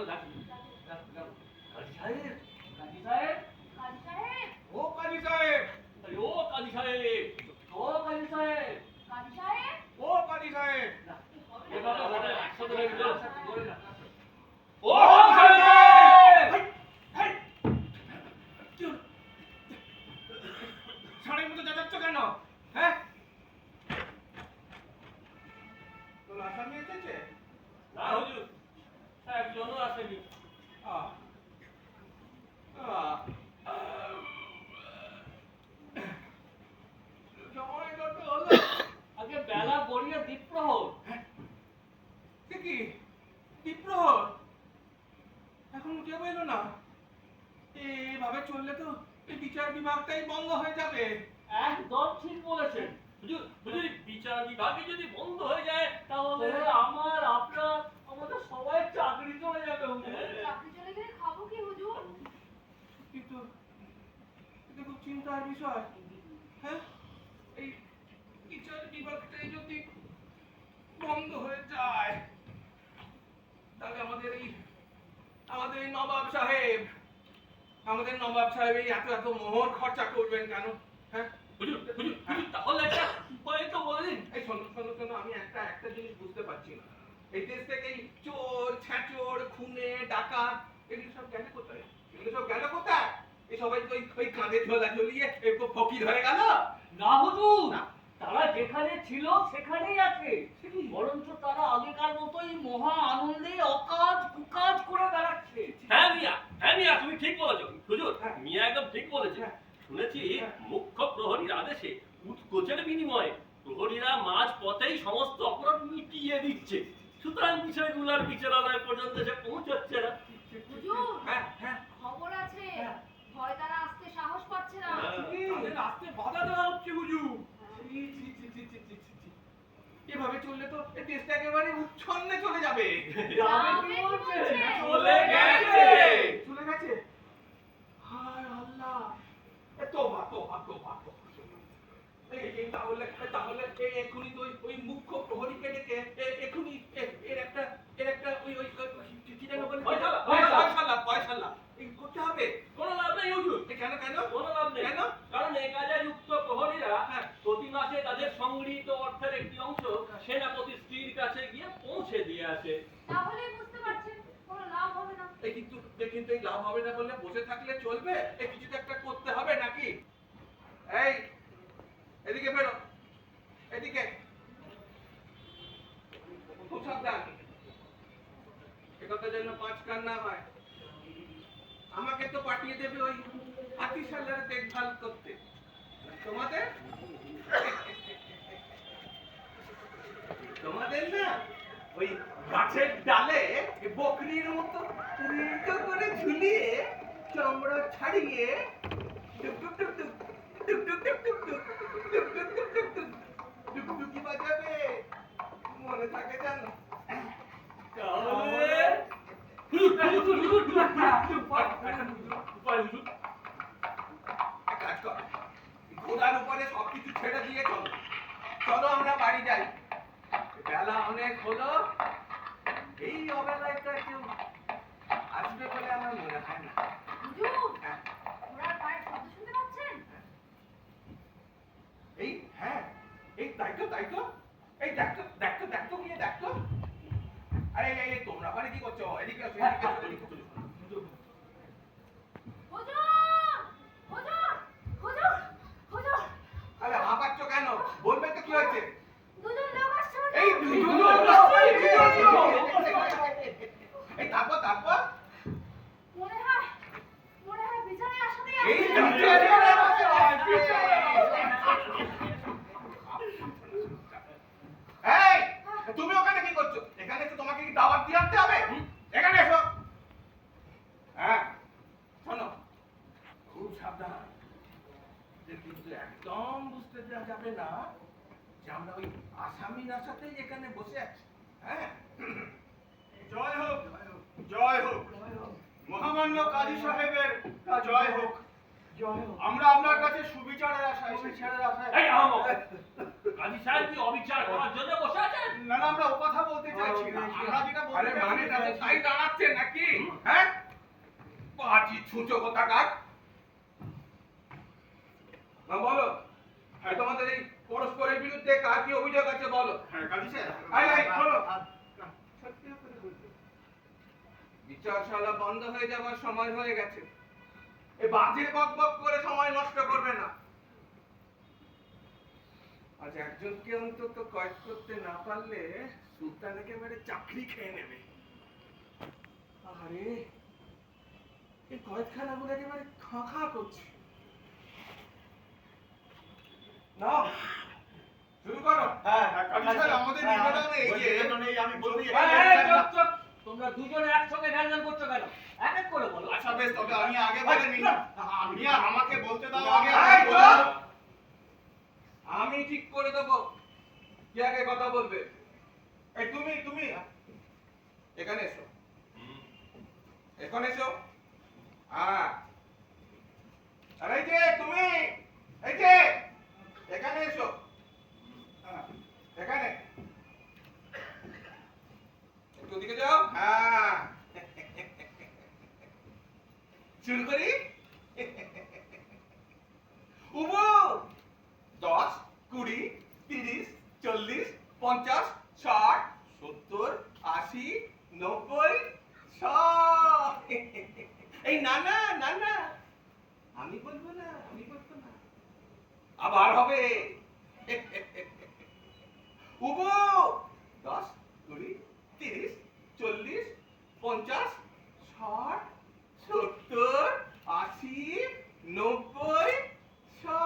কাজী সাহেব, কাজী সাহেব, কাজী সাহেব, ও কাজী সাহেব, ও কাজী সাহেব, ও কাজী সাহেব, কাজী সাহেব, ও কাজী সাহেব, এভাবে হঠাৎ একসাথে হয়ে গেল। ও কাজী সাহেব! হেই! কি হলো? ষাঁড়ের মতো চেঁচাচ্ছ কেন? হ্যাঁ? তোর আসামি এসেছে? না হুজুর, একজনও আসেনি। আহ, আহ, সময় কত হলো? আগে বেলা গড়িয়ে দ্বীপ্রহর। সে কি? দ্বীপ্রহর? এখনো কেউ এলো না? এভাবে চললে তো এই বিচার বিভাগটাই বন্ধ হয়ে যাবে। একদম ঠিক বলেছেন হুজুর। হুজুর, বিচার বিভাগে যদি বন্ধ হয়ে যায় তাহলে আমার, আপনার, আমাদের সবাই চাকরি চলে যাবে হুজুর। চাকরি চলে গেলে খাবো কি হুজুর? কিন্তু এটা খুব চিন্তার বিষয়। হ্যাঁ, এই বিচার বিভাগটাই যদি বন্ধ হয়ে যায় তাহলে আমাদের এই নবাব সাহেব এই এত মোহর খরচা করবেন কেন? হ্যাঁ হুজুর, হুজুর, হুজুর, তাহলে একটা উপায় তো বলে দিন। এই শোনো, আমি একটা জিনিস বুঝতে পারছি না। এই দেশ থেকে এই চোর, ছ্যাচোর, খুনে, ডাকাত এগুলো সব গেল কোথায়? এই সবাই তো ওই কাঁধে ঝোলা ঝুলিয়ে ফকির হয়ে গেল। না হুজুর, না। তারা যেখানে ছিল সেখানেই আছে। বরঞ্চ তারা আগেকার মতোই মহা আনন্দে অকাজ কুকাজ করে বেড়াচ্ছে। হ্যাঁ মিয়া, তুমি ঠিক বলেছো হুজুর। হ্যাঁ। মিয়া একদম ঠিক বলেছে। হ্যাঁ। শুনেছি হ্যাঁ। মুখ্য প্রহরীর আদেশে উৎকোচের বিনিময়ে প্রহরীরা মাঝ পথেই সমস্ত অপরাধ মিটিয়ে দিচ্ছে। সুতরাং বিষয়গুলোর বিচারালয় পর্যন্ত এসে পৌঁছচ্ছে না। হুজুর, হ্যাঁ, হ্যাঁ, খবর আছে। হ্যাঁ। ভয় তারা আসতে সাহস পাচ্ছে না। তাদের আসতে বাধা দেওয়া হচ্ছে হুজুর। এভাবে চললে তো এই দেশটা একেবারে উচ্ছন্নে চলে যাবে। যাবে যাবে কি কি বলছে? বলছে? চলে গেছে। চলে গেছে? হায় আল্লাহ! তোবা। এই তাহলে এক্ষুনি তো ওই মুখ্য প্রহরীকে ডেকে এক্ষুনি এর একটা ওই কি যেন বলে? পয়সালা এই করতে হবে। কোনো লাভ নেই হুজুর। কেন? কোনো লাভ নেই। কেন? কারণ এই কাজে যুক্ত প্রহরীরা হ্যাঁ। প্রতি মাসে তাদের সংগৃহীত অর্থের একটি অংশ সেনাপতি স্ত্রীর কাছে গিয়ে পৌঁছে দিয়ে আসে। তাহলে বুঝতে পারছেন কোনো লাভ হবে না। কিন্তু এই লাভ হবে না বললে বসে থাকলে চলবে? এই কিছু তো একটা করতে হবে নাকি? এই এদিকে ফেরো, এদিকে। খুব সাবধান, একথা যেন 5 কান না হয়। আমাকে তো পাঠিয়ে দেবে ওই হাতিশালার দেখভাল করতে। তোমাদের না ওই গাছের ডালে বকরির মতো উল্টো করে ঝুলিয়ে চামড়া ছাড়িয়ে টুকটুকি বাজাবে, মনে থাকে জানো? তাহলে এক কাজ কর, ঘোড়ার উপরে সবকিছু ছেড়ে দিয়ে চলো আমরা বাড়ি যাই। বেলা অনেক হলো, এই অবেলায় তো কেউ আসবে বলে আমার মনে হয় না। হুজুর, ঘোড়ার পায়ের শব্দ শুনতে পাচ্ছেন? হ্যাঁ, তাই তো এই দেখতো গিয়ে দেখতো। আরে এই তোমরা ওখানে কি করছো? এদিকে আসো। হুজুর, হুজুর। আরে হাঁপাচ্ছ কেন? বলবে তো কি হয়েছে? দুজন লোক আসছে হুজুর। এই দুজন এই তারপর মনে হয় বিছানায় আসাতেই এই তুমি ওখানে কি করছো? এখানে তো তোমাকে কি দাওয়াত দিয়ে আনতে হবে? এখানে এসো। হ্যাঁ, শোনো, খুব সাবধান, কিন্তু একদম বুঝতে দেওয়া যাবে না যে আমরা ওই আসামির আশাতেই এখানে বসে আছি। হ্যাঁ, জয় হোক মহামান্য কাজী সাহেবের জয় হোক। আমরা আপনার কাছে সুবিচারের আশায় এই আহমদ, কাজী সাহেব কি অবিচার করার জন্য বসে আছেন? না আমরা ও কথা বলতে চাইছি না। আমরা যেটা আরে বলতে মানে চাইছি তাই দাঁড়াচ্ছে নাকি? নাকি? হ্যাঁ, পাঁচি ছুঁচো কোথাকার। না বলো, হ্যাঁ, তোমাদের এই পরস্পরের বিরুদ্ধে কার কি অভিযোগ আছে বলো। হ্যাঁ কাজী সাহেব, শোনো, বিচারশালা বন্ধ হয়ে যাবার সময় হয়ে গেছে। এই বাজে বক বক করে সময় নষ্ট করবে না। আজ একজনকে অন্তত কয়েদ করতে না পারলে সুলতান একেবারে চাকরি খেয়ে নেবে। আরে এই কয়েদখানাগুলো একেবারে খাঁ খাঁ করছে। না, শুরু করো। হ্যাঁ কাজী সাহেব, আমাদের নিবেদন এই যে আমি বলতে চুপ চুপ, তোমরা দুজনে একসঙ্গে ধ্যান করছো কেন? এক এক করে বলো। আচ্ছা বেশ, তবে আমি আগে বলে নিই। আমি আমাকে বলতে দাও আগে। এই চুপ! আমি ঠিক করে দেবো কে আগে কথা বলবে। এই তুমি তুমি এখানে এসো, এখানে এসো। হ্যাঁ, আর এই যে তুমি, এই যে এখানে এসো। হ্যাঁ, এখানে একটু ওদিকে যাও। হ্যাঁ, শুরু করি। উবু 10, 20, 30, 40, 50, 60, 70, 80, 90, 100। এই না না না না, আমি বলবো না, আমি বলবো না, আবার হবে। উবু 10, 20, 30, 40, 50, 60, 70, 80, 90, 100।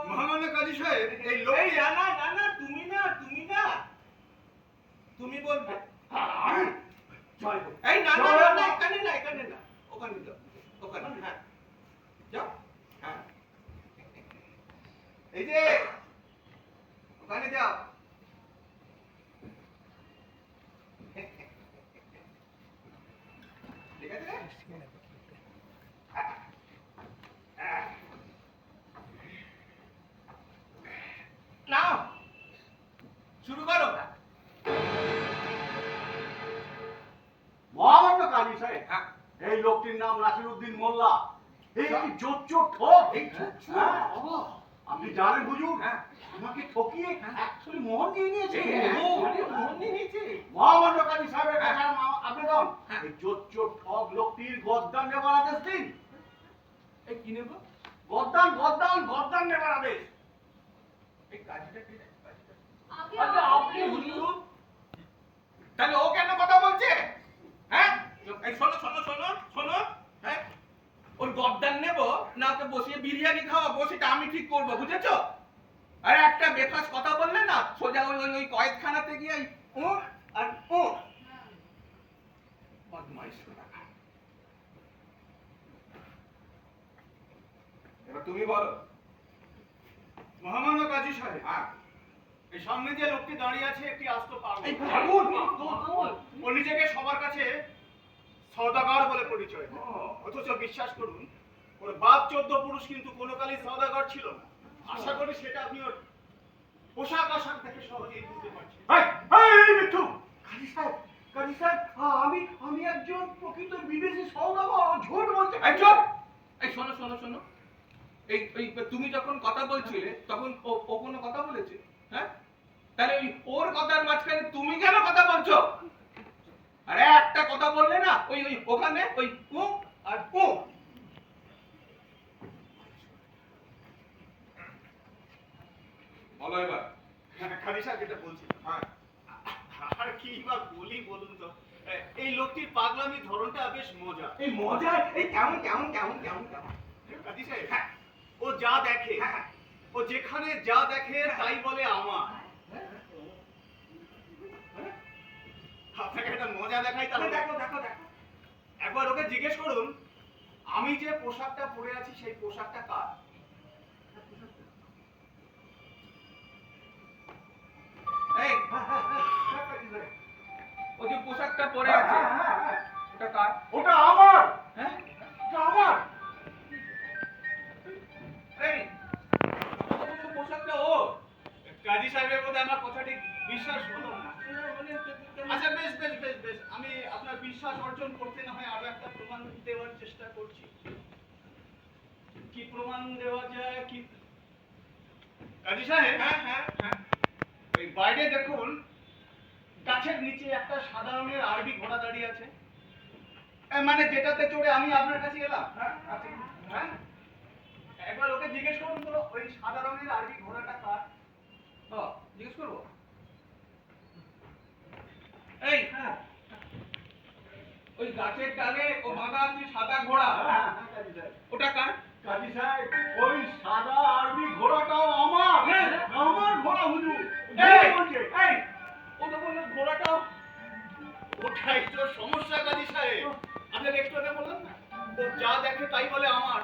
মহামান্য কাজী সাহেব, এই লোক এই না না না না, তুমি না, তুমি না, তুমি বলবে। এই না না না না, এখানে না, এখানে না, ওখানে যাও, ওখানে। হ্যাঁ, যাও। হ্যাঁ, এই যে ওখানে যাও। ঠিক আছে? নাও, শুরু করো। মহামান্য কাজী সাহেব, হ্যাঁ, এই লোকটির নাম নাসিরউদ্দিন মোল্লা। এই একটি জোচ্চোর ঠক। এই জোচ্চোর? হ্যাঁ। আপনি জানেন হুজুর, হ্যাঁ। আমাকে ঠকিয়ে অ্যাকচুয়ালি মোহর নিয়ে নিয়েছে। মোহন নিয়ে নিয়েছে। মহামান্য কাজী সাহেবের কাছে আবেদন, হ্যাঁ। এই জোচ্চোর ঠক লোকটির গদ্দান নেবার আদেশ দিন। এই কি নেবো? গদ্দান গদ্দান গদ্দান নেবার আদেশ। এই কাজটা কি রে? আগে আচ্ছা, আপনি আপনি হুজুর। তাহলে ও কেন কথা বলছে? হ্যাঁ, এই শোনো শোনো শোনো শোনো। হ্যাঁ, ওর গদ্দান নেবো না ওকে বসিয়ে বিরিয়ানি খাওয়াবো সেটা আমি ঠিক করবো, বুঝেছো? আর একটা বেফাস কথা বললে না, সোজা ওই ওই ওই কয়েদখানাতে গিয়ে ও আর ও বদমাইশ কোথাকার। এবার তুমি বলো। মহামান্য কাজী সাহেব, হ্যাঁ, এই সামনে যে লোকটি দাঁড়িয়ে আছে একটি আস্ত পাগল। এই পাগল? ও নিজেকে সবার কাছে সওদাগর বলে পরিচয় দেয়। ও। অথচ বিশ্বাস করুন, ওর বাপ 14 পুরুষ কিন্তু কোনো কালই সওদাগর ছিল না। আশা করি সেটা আপনি ওর পোশাক আশাক থেকে সহজেই বুঝতে পারছেন। এই মিঠু, কাজী সাহেব, কাজী সাহেব, আমি একজন প্রকৃত বিদেশি সওদাগর, ঝুট বলতে। এই চুপ! এই শোনো শোনো শোনো, এই এই তুমি যখন কথা বলছিলে তখন ও কোনো কথা বলেছে? হ্যাঁ, তাহলে ওই ওর কথার মাঝখানে তুমি কেন কথা বলছো? আরে একটা কথা বললে না, ওই ওই ওখানে ওই ও আর ও। বলো এবার। কাজী সাহেব যেটা বলছি, হ্যাঁ, আর কি বা বলি বলুন তো, এই লোকটির পাগলামি ধরনটা বেশ মজা। এই মজা, এই কেমন কেমন কেমন কেমন কেমন। কাজী সাহেব, ও যা দেখে, ও যেখানে যা দেখে তাই বলে আমার। আপনাকে একটা মজা দেখাই তাহলে। দেখো দেখো দেখো। একবার ওকে জিজ্ঞেস করুন, আমি যে পোশাকটা পরে আছি সেই পোশাকটা কার? এই ও যে পোশাকটা পরে আছে ওটা কার? ওটা আমার, হ্যাঁ, ওটা আমার। এই পোশাকটা ও। কাজী সাহেবের মধ্যে আমার কথাটি বিশ্বাস হলো না। আচ্ছা বেশ বেশ বেশ বেশ, আমি আপনার বিশ্বাস বিশ্বাস অর্জন করতে না হয় আরো একটা প্রমাণ দেওয়ার চেষ্টা করছি। কি প্রমাণ দেওয়া যায়? কি কাজী সাহেব? হ্যাঁ হ্যাঁ হ্যাঁ, ওই বাইরে দেখুন গাছের নিচে একটা সাদা রঙের আরবি ঘোড়া দাঁড়িয়ে আছে, মানে যেটাতে চড়ে আমি আপনার কাছে এলাম। হ্যাঁ আছে, হ্যাঁ একবার ওকে জিজ্ঞেস করুন তো ওই সাদা রঙের আরবি ঘোড়াটা কার। জিজ্ঞেস করবো? এই হ্যাঁ ওই গাছের ডালে ও বাঁধা আছে সাদা ঘোড়া, হ্যাঁ কাজী সাহেব। ওটা কার? কাজী সাহেব ওই সাদা আরবি ঘোড়াটাও আমার, আমার ঘোড়া হুজুর। এই, বলছে এই, ও তো বললো ঘোড়াটাও। ওটাই তো সমস্যা কাজী সাহেব। আপনাকে একটু আগে বললাম না, ও যা দেখে তাই বলে আমার।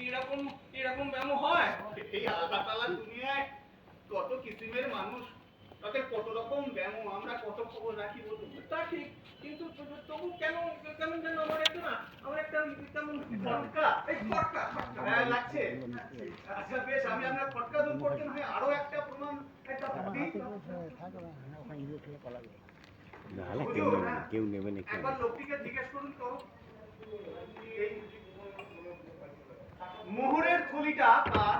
এরকম এরকম ব্যামো হয়? এই আল্লাহ তাআলা দুনিয়ায় কত কিসিমের মানুষ, তাদের কত রকম ব্যামো, আমরা কত খবর রাখি বলুন। তা ঠিক, কিন্তু তবু কেমন কেমন যেন আমার একটা না, আমার একটা কেমন ফটকা, এই ফটকা, হ্যাঁ লাগছে। আচ্ছা বেশ, আমি আপনার ফটকা দূর করতে না হয় আরো একটা প্রমাণ একটা দিই। হুজুর, কেউ নেবে না একবার লোকটিকে জিজ্ঞেস করুন তো এই মোহরের থলিটা কার?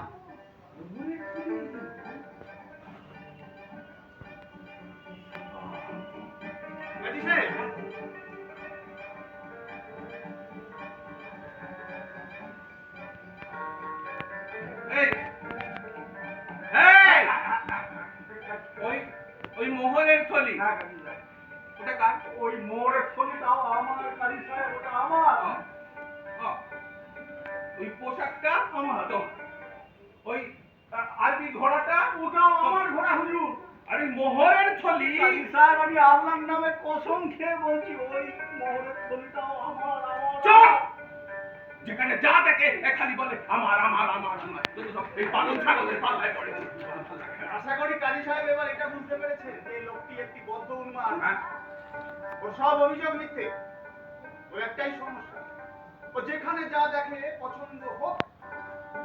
কাজী সাহেব, এই, এই, ওই ওই মোহরের থলি হ্যাঁ কাজী সাহেব, ওটা কার? ওই মোড়ের থলিটাও আমার কাজী সাহেব, ওটা আমার। ও, ওই পোশাকটা আমার। তো ওই আরবি ঘোড়াটা ওটাও আমার ঘোড়া হুজুর। আর ওই মোহরের থলি কাজী সাহেব আমি আল্লাহর নামে কসম খেয়ে বলছি ওই মোহরের থলিটাও আমার, আমার। চুপ! যেখানে যা দেখে খালি বলে আমার আমার আমার আমার, যত সব এই পাগল ছাগলের পাল্লায় পড়েছে। আশা করি কাজী সাহেব এবার এটা বুঝতে পেরেছেন যে এই লোকটি একটি বদ্ধ উন্মাদ। হ্যাঁ? ওর সব অভিযোগ মিথ্যে। ওর একটাই সমস্যা, ও যেখানে যা দেখে পছন্দ হোক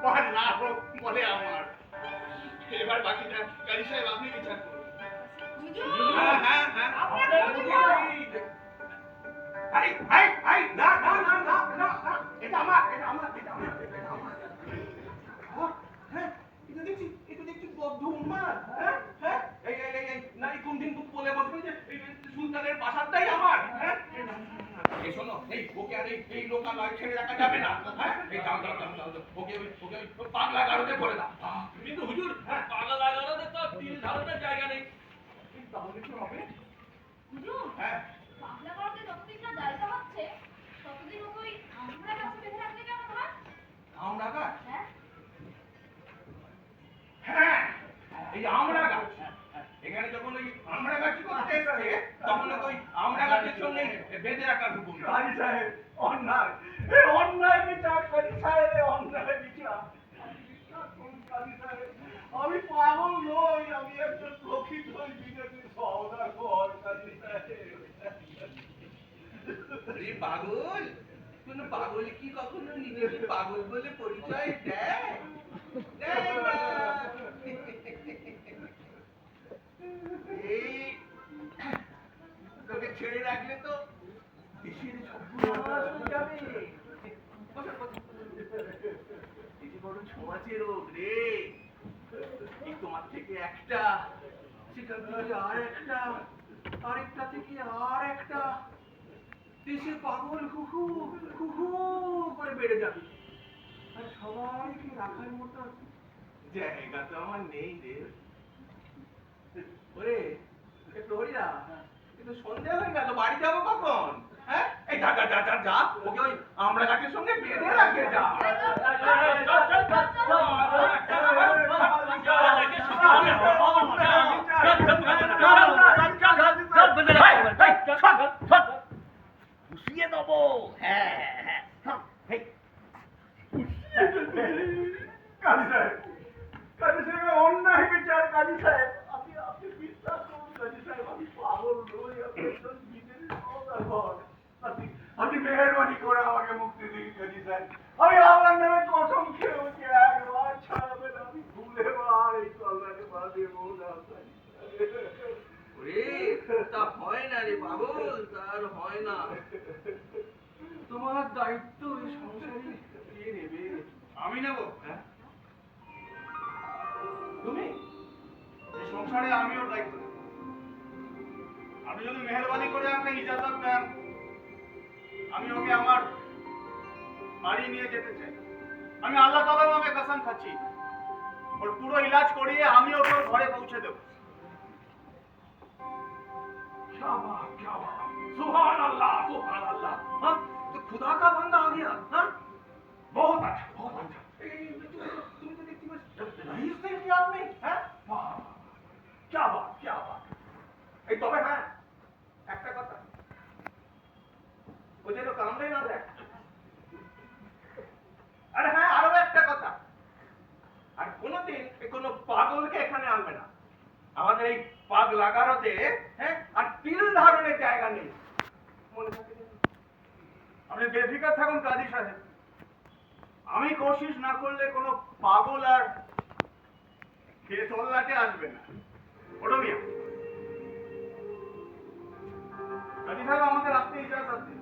বা না হোক বলে আমার। এবার বাকিটা কাজী সাহেব আপনি বিচার করুন। হুজুর হ্যাঁ হ্যাঁ হ্যাঁ। আপনার এই, এই, এই, না না না না না না, এটা আমার, এটা আমার, এটা আমার, এটা আমার। হ্যাঁ, এটা দেখছি বদ্ধ উন্মাদ। হ্যাঁ, হ্যাঁ, এই, না এই কোনদিন খুব বলে বসবে যে এই সুলতানের প্রাসাদটাই আমার। হ্যাঁ, এই শোনো, এই ওকে আর এই লোকালয় ছেড়ে রাখা যাবে না। হ্যাঁ, এই যাও যাও যাও যাও, ওকে ওই পাগলা গারদে করে দাও। কিন্তু হুজুর, পাগলা গারদে তো তিল ধারণের জায়গা নেই। তাহলে কি হবে? হুজুর হ্যাঁ, পাগলা করতে যতদিন না জায়গা হচ্ছে ততদিন ওই আমরা কাছে বেঁধে রাখলে কেমন হয়? আমরা গাছ? হ্যাঁ হ্যাঁ, এই আমরা গাছ। এখানে যখন ওই আমরা গাছ করতে এসছে, তখন ওই আমরা গাছের সঙ্গে বেঁধে রাখার হুকুম। কাজী সাহেব অন্যায়, এই অন্যায় বিচার কাজী সাহেব, এই অন্যায় বিচার। বিশ্বাস করুন কাজী সাহেব, আমি পাগল নই, আমি একজন প্রকৃত বিদেশি সওদাগর কাজী সাহেব। আরে পাগল, কোন পাগল কি কখনো নিজেকে পাগল বলে পরিচয় দেয়? দেয় না। এই তোকে ছেড়ে রাখলে তো দেশের সর্বনাশ হয়ে যাবে। বসো, বসো। এই যে বড় ছোঁয়াচে রোগ রে, এই তোমার থেকে একটা, সেখান থেকে আর একটা, আরেকটা থেকে আর একটা, দেশে পাগল কুকু কুকু করে বেড়ে যাবে। আর সবাইকে রাখার মতো জায়গা তো আমার নেই রে। ওরে প্রহরীরা, কিন্তু সন্ধ্যা হয়ে গেল, বাড়ি যাবো কখন? হ্যাঁ, এই যা যা যা যা যা, ওকে ওই আমরা গাছের সঙ্গে বেঁধে রাখে যা। ঘুষিয়ে দেবো। হ্যাঁ হ্যাঁ, কাজী সাহেব, কাজী সাহেব অন্যায় বিচার কাজী সাহেব, আপনি বিশ্বাস করুন কাজী সাহেব, আমি পাগল নই, আমি একজন বিদেশি সওদাগর। আপনি মেহেরবানি করে আমাকে মুক্তি দিন কাজী সাহেব। আমি আল্লাহর নামে কসম খেয়ে বলছি একবার ছাড়াবেন, আমি ভুলে আর এই কল্যাণে বাঁধে বললাম কাজী সাহেব। ওরে তা হয় না রে পাগল, তার হয় না। তোমার দায়িত্ব এই সংসারে কে নেবে? আমি নেব। হ্যাঁ? তুমি এই সংসারে আমিও দায়িত্ব নেব। আপনি যদি মেহেরবানি করে আমাকে ইজাজত দেন, আমি ওকে আমার বাড়ি নিয়ে যেতে চাই। আমি আল্লাহ তাআলার নামে কসম খাচ্ছি, ওর পুরো ইলাজ করিয়ে আমি ওকে ওর ঘরে পৌঁছে দেবো। क्या बात, क्या बात, सुभान अल्लाह, सुभान अल्लाह। हाँ, तो खुदा का बंदा आ गया। हाँ, बहुत अच्छा, बहुत अच्छा। तुम तो देखती बस रईस थे क्या आदमी? हैं? वाह, क्या बात, क्या बात। এই তবে হ্যাঁ, একটা কথা, ও যেন কামড়ে না দেয়। আরে হ্যাঁ, আরো একটা কথা, আর কোনোদিন কোনো পাগলকে এখানে আনবে না। আমাদের এই পাগ লাগানোতে হ্যাঁ আর তিল ধারণের জায়গা নেই, মনে থাকে যেন। আপনি বেফিকার থাকুন কাজী সাহেব, আমি কোশিশ না করলে কোনো পাগল আর খেয়ে তল্লাটে আসবে না। ওটো মিয়া, কাজী সাহেব আমাদের আসতে ইজাজত দিন।